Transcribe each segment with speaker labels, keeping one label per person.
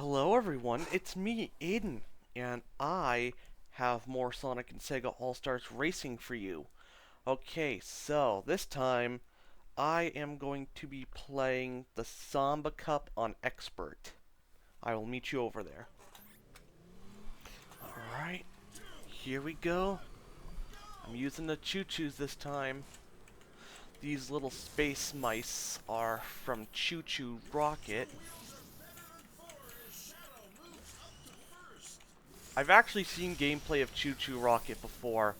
Speaker 1: Hello everyone, it's me, Aiden, and I have more Sonic and Sega All-Stars Racing for you. Okay, so this time I am going to be playing the Samba Cup on Expert. I will meet you over there. Alright, here we go. I'm using the ChuChus this time. These little space mice are from ChuChus Rocket. I've actually seen gameplay of ChuChus Rocket before.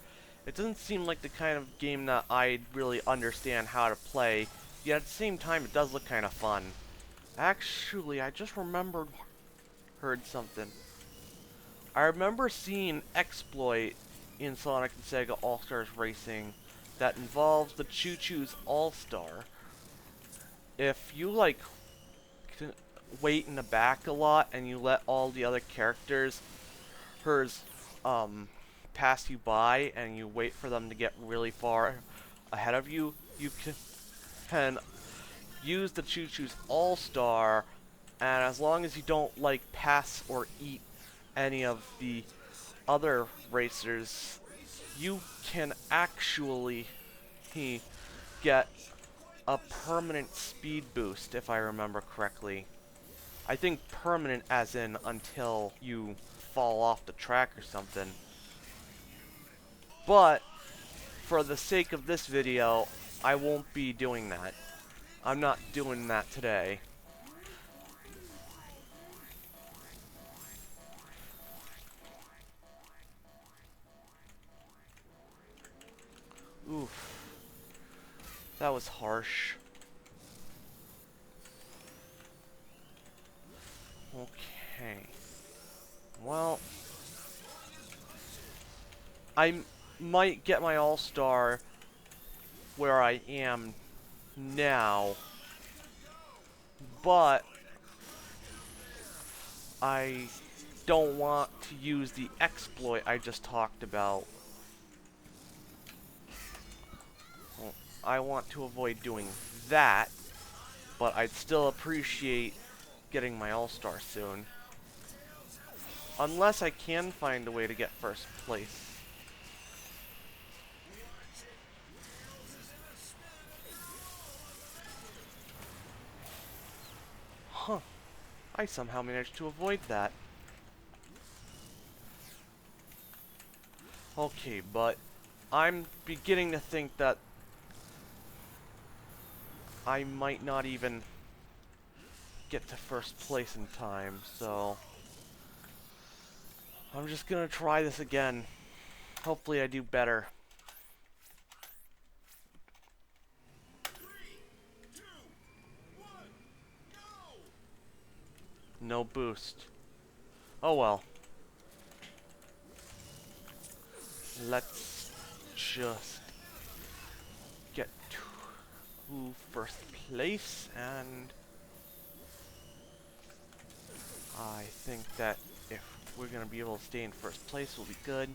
Speaker 1: It doesn't seem like the kind of game that I'd really understand how to play, yet at the same time it does look kind of fun. Actually, I just heard something. I remember seeing exploit in Sonic and Sega All-Stars Racing that involves the ChuChus All-Star. If you wait in the back a lot and you let all the other characters hers pass you by and you wait for them to get really far ahead of you, you can use the ChuChus All-Star, and as long as you don't pass or eat any of the other racers, you can actually get a permanent speed boost, if I remember correctly. I think permanent as in until you fall off the track or something. But for the sake of this video, I won't be doing that. I'm not doing that today. Oof. That was harsh. Okay. Well, I might get my All-Star where I am now, but I don't want to use the exploit I just talked about. Well, I want to avoid doing that, but I'd still appreciate getting my All-Star soon. Unless I can find a way to get first place. Huh. I somehow managed to avoid that. Okay, but I'm beginning to think that I might not even get to first place in time, so I'm just gonna try this again. Hopefully I do better.
Speaker 2: 3, 2, 1, go!
Speaker 1: No boost. Oh well. Let's just get to first place, and I think that if we're gonna be able to stay in first place, we'll be good.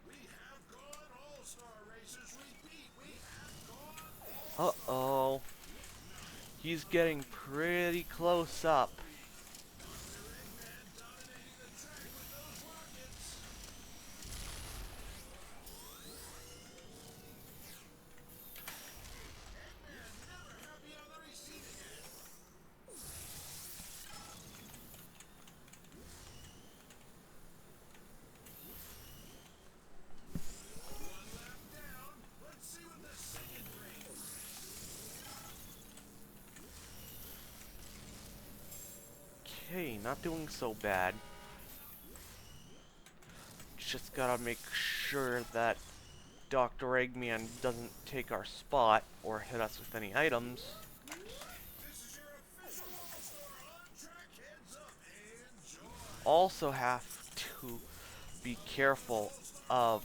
Speaker 2: We have gone all-star racers. Repeat, we have gone
Speaker 1: Uh-oh. He's getting pretty close up.
Speaker 2: Eggman dominating the track with those rockets. Eggman never happy on the receiving end. One lap down. Let's see what the second brings.
Speaker 1: Okay, not doing so bad. Just gotta make sure that Dr. Eggman doesn't take our spot or hit us with any items.
Speaker 2: This is your official all-star on-track heads-up. Enjoy.
Speaker 1: Also have to be careful of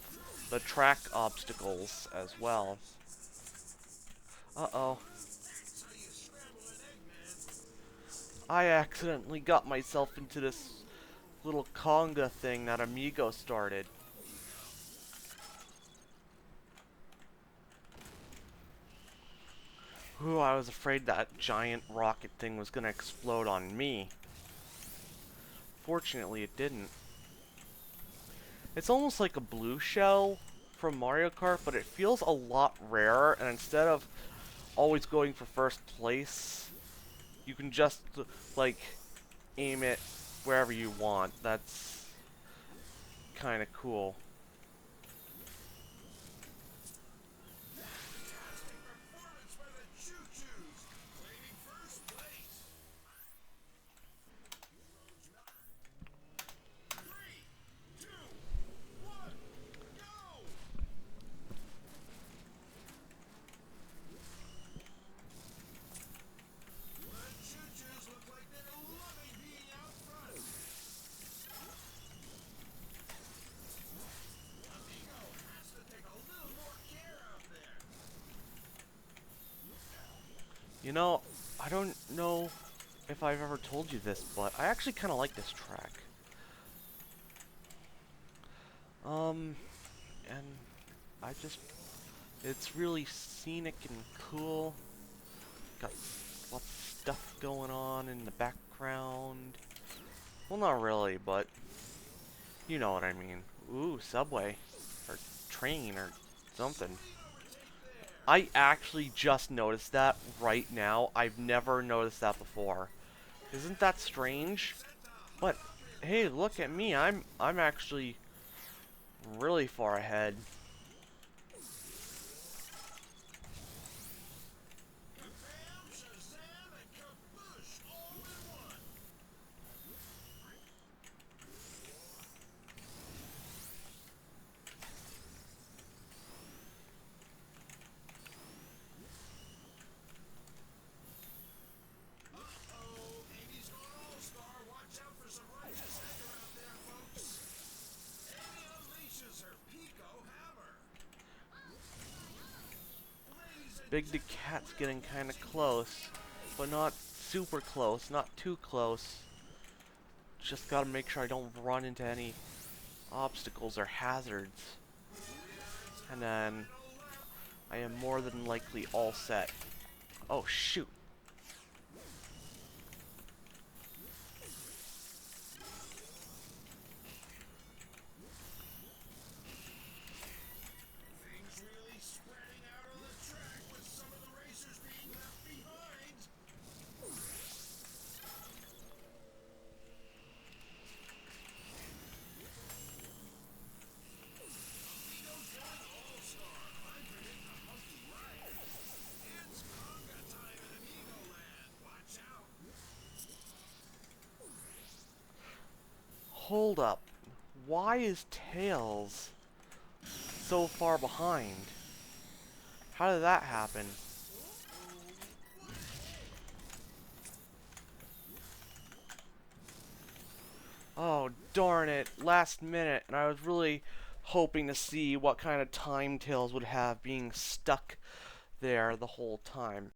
Speaker 1: the track obstacles as well. Uh-oh.
Speaker 2: That's how you scramble an Eggman.
Speaker 1: I accidentally got myself into this little conga thing that Amigo started. Ooh, I was afraid that giant rocket thing was gonna explode on me. Unfortunately, it didn't. It's almost like a blue shell from Mario Kart, but it feels a lot rarer, and instead of always going for first place, you can just, like, aim it wherever you want. That's kind of cool.
Speaker 2: Fantastic performance by the ChuChus, claiming first place. Three, two, one, go! The ChuChus look like they're loving being out front. Amigo has to take a little more care out there.
Speaker 1: You know, I don't know if I've ever told you this, but I actually kind of like this track. And I just, it's really scenic and cool. Got lots of stuff going on in the background. Well, not really, but you know what I mean. Ooh, subway. Or train or something. I actually just noticed that right now. I've never noticed that before. Isn't that strange? But hey, look at me. I'm actually really far ahead.
Speaker 2: Bam, Shazam, and Kaboosh all in one. Uh-oh, Amy's gone all-star. Watch out for some righteous anger out there, folks. Amy unleashes her Pico hammer.
Speaker 1: Big the Cat's getting kind of close, but not super close, not too close. Just gotta make sure I don't run into any obstacles or hazards. And then I am more than likely all set. Oh shoot.
Speaker 2: Things really spreading out on the track with some of the racers being left behind. Amigo's going all-star. I'm predicting a monkey ride. It's conga time in Amigo land. Watch out.
Speaker 1: Hold up. Why is Tails so far behind? How did that happen? Oh, darn it. Last minute, and I was really hoping to see what kind of time Tails would have being stuck there the whole time.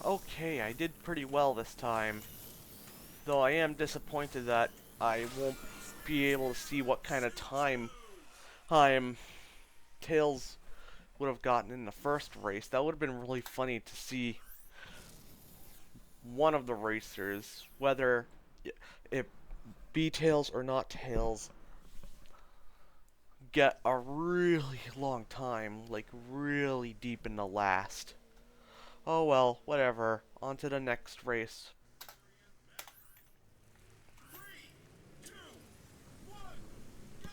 Speaker 1: Okay, I did pretty well this time. Though I am disappointed that I won't be able to see what kind of time Tails would have gotten in the first race. That would have been really funny to see one of the racers, whether it be Tails or not Tails, get a really long time, like really deep in the last. Oh well, whatever. On to the next race.
Speaker 2: 3, 2, 1, go!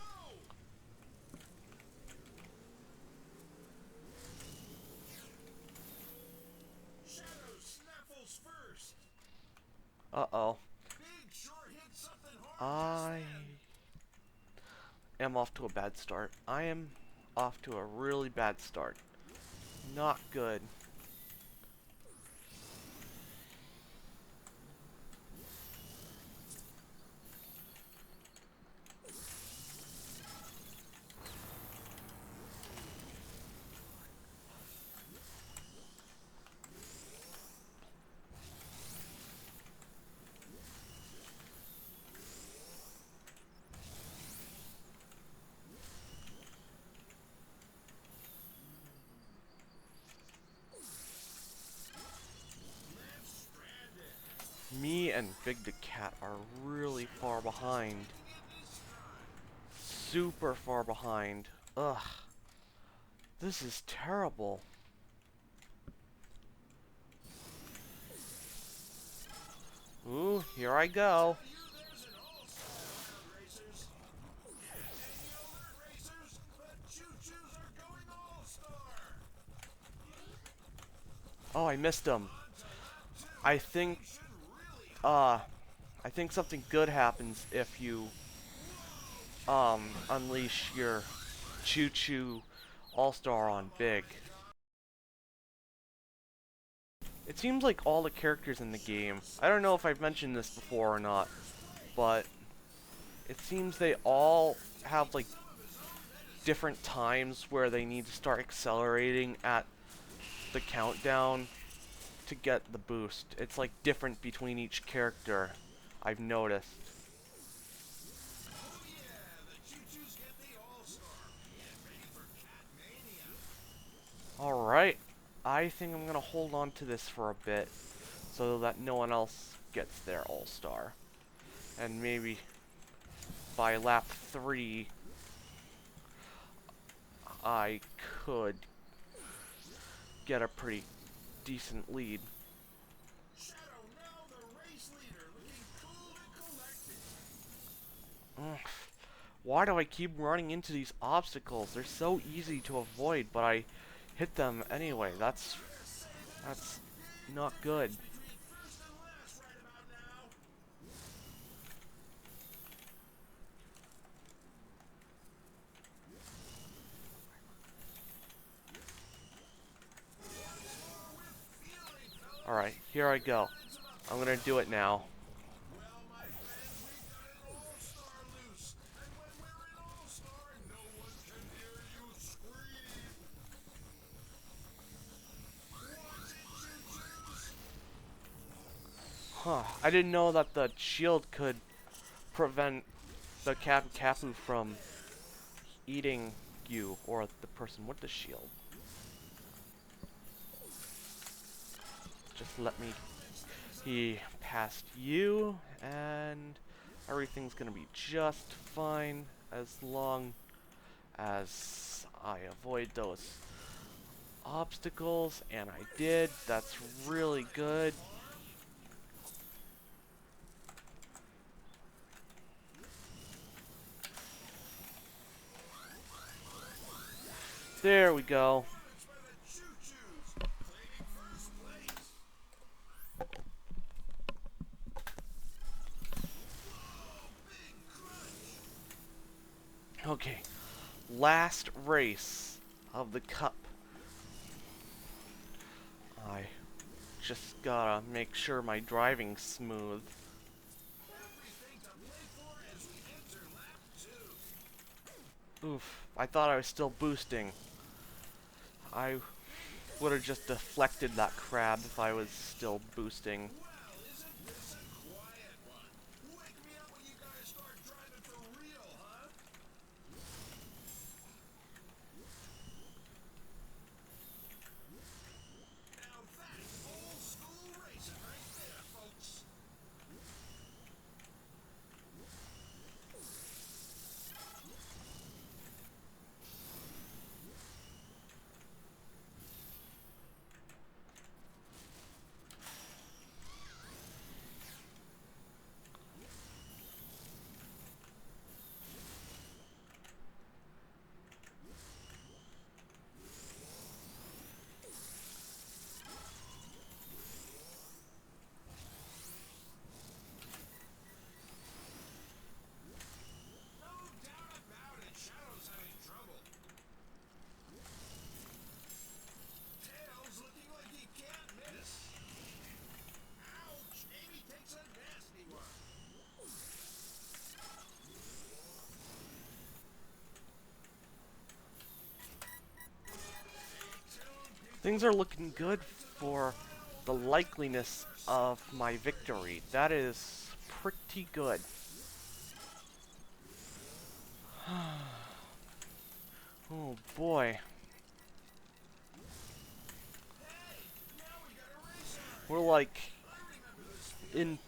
Speaker 2: Shadow Snaffles first.
Speaker 1: Uh-oh.
Speaker 2: Big sure hit something hard
Speaker 1: I
Speaker 2: just then.
Speaker 1: am off to a bad start. I am off to a really bad start. Not good. Me and Big the Cat are really far behind. Super far behind. Ugh. This is terrible. Ooh, here I go.
Speaker 2: There's an all-star racers. Any alert racers? The ChuChus are going all-star.
Speaker 1: Oh, I missed him.
Speaker 2: On to lap 2.
Speaker 1: I think,
Speaker 2: We should really
Speaker 1: I think something good happens if you, unleash your ChuChus All-Star on Big. It seems like all the characters in the game, I don't know if I've mentioned this before or not, but it seems they all have like different times where they need to start accelerating at the countdown to get the boost. It's like different between each character, I've noticed.
Speaker 2: Oh yeah, the ChuChus get the all-star. Get ready for Cat Mania.
Speaker 1: Alright, I think I'm gonna hold on to this for a bit so that no one else gets their all-star. And maybe by lap 3 I could get a pretty decent lead.
Speaker 2: Shadow now the race leader, looking cool and collected.
Speaker 1: Ugh. Why do I keep running into these obstacles? They're so easy to avoid, but I hit them anyway. That's not good.
Speaker 2: Between first and last right about now. Once more with fury, fellas.
Speaker 1: Alright, here I go. I'm gonna do it now.
Speaker 2: Well, my friends, we've got an all-star loose. And when we're in all-star, no one can hear you scream. Want it, ChuChus?
Speaker 1: Huh. I didn't know that the shield could prevent the Kapu from eating you, or the person with the shield. Just let me... He passed you, and everything's gonna be just fine as long as I avoid those obstacles, and I did. That's really good. There we go.
Speaker 2: Points by the ChuChus, claiming first place. Whoa, big crunch.
Speaker 1: Okay, last race of the cup. I just gotta make sure my driving's smooth.
Speaker 2: Everything to play for as we enter lap 2.
Speaker 1: Oof, I thought I was still boosting. I would have just deflected that crab if I was still boosting.
Speaker 2: Well, isn't this a quiet one? Wake me up when you guys start driving for real, huh? Now that's old school racing right there, folks. No doubt about it, Shadow's having trouble. Tails looking like he can't miss. Ouch! Amy takes a nasty one.
Speaker 1: Things are looking good for the likeliness of my victory. That is pretty good. Oh boy.
Speaker 2: Now we got a racer.
Speaker 1: We're like
Speaker 2: I remember this speed.
Speaker 1: in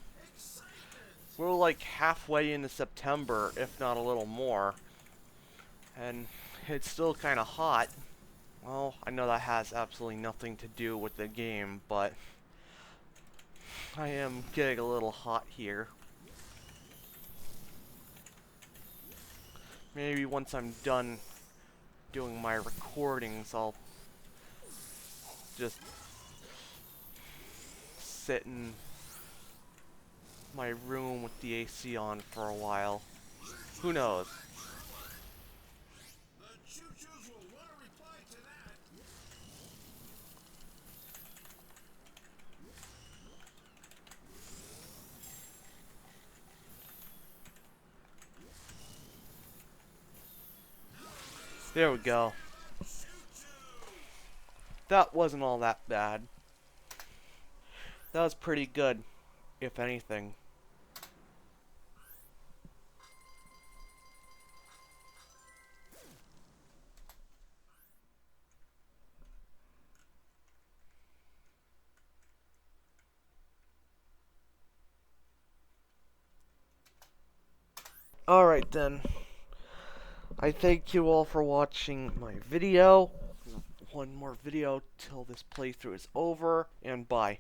Speaker 1: we're like halfway into September, if not a little more, and it's still kind of hot. Well, I know that has absolutely nothing to do with the game, but I am getting a little hot here. Maybe once I'm done doing my recordings, I'll just sit in my room with the AC on for a while. Who knows?
Speaker 2: The ChuChus will want to reply to that.
Speaker 1: There we go. That wasn't all that bad. That was pretty good, if anything. Alright then. I thank you all for watching my video. One more video till this playthrough is over, and bye.